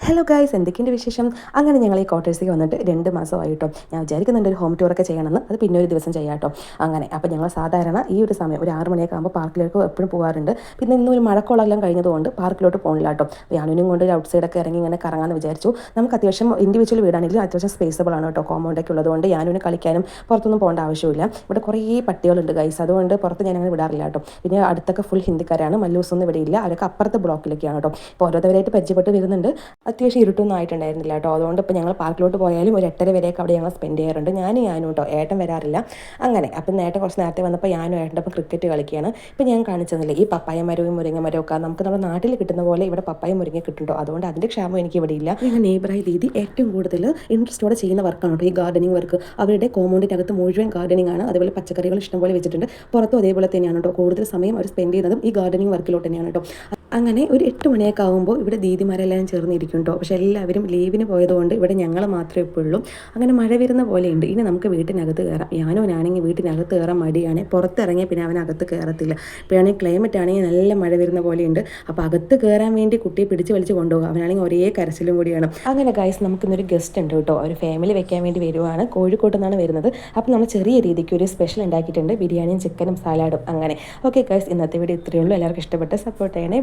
Hello guys, എന്തൊക്കെയുണ്ട് വിശേഷം? അങ്ങനെ ഞങ്ങൾ ഈ ക്വാർട്ടേഴ്സിലേക്ക് വന്നിട്ട് 2 മാസമായിട്ടോ. ഞാൻ വിചാരിക്കുന്നുണ്ട് ഒരു ഹോം ടൂറൊക്കെ ചെയ്യണമെന്ന്. അത് പിന്നെ ഒരു ദിവസം ചെയ്യാം കേട്ടോ. അങ്ങനെ അപ്പോൾ ഞങ്ങൾ സാധാരണ ഈ ഒരു സമയം ഒരു 6 മണിയൊക്കെ ആകുമ്പോൾ പാർക്കിലേക്ക് എപ്പോഴും പോകാറുണ്ട്. പിന്നെ ഇന്നും ഒരു മഴക്കോളെല്ലാം കഴിഞ്ഞതുകൊണ്ട് പാർക്കിലോട്ട് പോകണില്ല കേട്ടോ. ഞാനും കൊണ്ട് ഒരു ഔട്ട് സൈഡൊക്കെ ഇറങ്ങി ഇങ്ങനെ കറങ്ങാമെന്ന് വിചാരിച്ചു. നമുക്ക് അത്യാവശ്യം ഇൻഡിവിജ്വൽ വീടാണെങ്കിലും അത്യാവശ്യം സ്പേസബിൾ ആണ് കേട്ടോ. കോമ്പൗണ്ടൊക്കെ ഉള്ളതുകൊണ്ട് ഞാനും കളിക്കാനും പുറത്തൊന്നും പോകേണ്ട ആവശ്യമില്ല. ഇവിടെ കുറേ പട്ടികളുണ്ട് ഗൈസ്, അതുകൊണ്ട് പുറത്ത് ഞാനങ്ങനെ വിടാറില്ല കേട്ടോ. പിന്നെ അടുത്തൊക്കെ ഫുൾ ഹിന്ദിക്കാരാണ്. മല്ലൂസൊന്നും ഇവിടെ ഇല്ല, അവരൊക്കെ അപ്പുറത്തെ ബ്ലോക്കിലൊക്കെയാണ് കേട്ടോ. ഇപ്പോൾ ഓരോരുത്തരായിട്ട് പരിചയപ്പെട്ട് വരുന്നുണ്ട്. അത്യാവശ്യം ഇരുട്ടൊന്നും ആയിട്ടുണ്ടായിരുന്നില്ല കേട്ടോ. അതുകൊണ്ട് ഇപ്പോൾ ഞങ്ങൾ പാർക്കിലോട്ട് പോയാലും ഒരു 8:30 വരെയൊക്കെ അവിടെ ഞങ്ങൾ സ്പെൻഡ് ചെയ്യാറുണ്ട്. ഞാനും കേട്ടോ, ഏട്ടൻ വരാറില്ല. അങ്ങനെ അപ്പം കുറച്ച് നേരത്തെ വന്നപ്പോൾ ഞാനും ഏട്ടൻ്റെ ഒപ്പം ക്രിക്കറ്റ് കളിക്കുകയാണ്. ഇപ്പം ഞാൻ കാണിച്ചതല്ലേ ഈ പപ്പായ മരവും മുരിങ്ങ മരവും ഒക്കെ നമുക്ക് നമ്മുടെ നാട്ടിൽ കിട്ടുന്ന പോലെ ഇവിടെ പപ്പായ മുരിങ്ങ കിട്ടുന്നുണ്ടോ, അതുകൊണ്ട് അതിൻ്റെ ക്ഷാമം എനിക്ക് ഇവിടെ ഇല്ല. ഞങ്ങൾ നെയ്ബറായ രീതി ഏറ്റവും കൂടുതൽ ഇൻട്രസ്റ്റോടെ ചെയ്യുന്ന വർക്കാണ് കേട്ടോ ഈ ഗാർഡനിങ് വർക്ക്. അവരുടെ കോമ്പൗണ്ടിനകത്ത് മുഴുവൻ ഗാർഡനിങ് ആണ്. അതുപോലെ പച്ചക്കറികൾ ഇഷ്ടംപോലെ വെച്ചിട്ടുണ്ട്. പുറത്തും അതേപോലെ തന്നെയാണ് കേട്ടോ. കൂടുതൽ സമയം അവർ സ്പെൻഡ് ചെയ്യുന്നതും ഈ ഗാർഡനിങ് വർക്കിലോട്ട് തന്നെയാണ് കേട്ടോ. അങ്ങനെ ഒരു 8 മണിയൊക്കെ ആകുമ്പോൾ ഇവിടെ ദീദിമാരെല്ലാം ചേർന്നിരിക്കും കേട്ടോ. പക്ഷേ എല്ലാവരും ലീവിന് പോയതുകൊണ്ട് ഇവിടെ ഞങ്ങൾ മാത്രമേ ഇപ്പോൾ ഉള്ളൂ. അങ്ങനെ മഴ വരുന്ന പോലെയുണ്ട്. ഇനി നമുക്ക് വീട്ടിനകത്ത് കയറാം. ഞാനാണെങ്കിൽ വീട്ടിനകത്ത് കയറാൻ മടിയാണ്. പുറത്തിറങ്ങിയ പിന്നെ അവനകത്ത് കയറത്തില്ല. ഇപ്പോഴാണെങ്കിൽ ക്ലൈമറ്റ് ആണെങ്കിൽ നല്ല മഴ വരുന്ന പോലെയുണ്ട്. അപ്പോൾ അകത്ത് കയറാൻ വേണ്ടി കുട്ടിയെ പിടിച്ച് വലിച്ച് കൊണ്ടുപോകും. അവനാണെങ്കിൽ ഒരേ കരച്ചിലും കൂടിയാണ്. അങ്ങനെ ഗൈസ്, നമുക്കിന്നൊരു ഗസ്റ്റ് ഉണ്ട് കേട്ടോ. ഒരു ഫാമിലി വെക്കാൻ വേണ്ടി വരുവാണ്. കോഴിക്കോട്ട് നിന്നാണ് വരുന്നത്. അപ്പോൾ നമ്മൾ ചെറിയ രീതിക്ക് ഒരു സ്പെഷ്യൽ ഉണ്ടാക്കിയിട്ടുണ്ട്. ബിരിയാണിയും ചിക്കനും സാലാഡും. അങ്ങനെ ഓക്കെ ഗൈസ്, ഇന്നത്തെ വീഡിയോ ഇത്രയേ ഉള്ളൂ. എല്ലാവർക്കും ഇഷ്ടപ്പെട്ട് സപ്പോർട്ട് ചെയ്യണേ.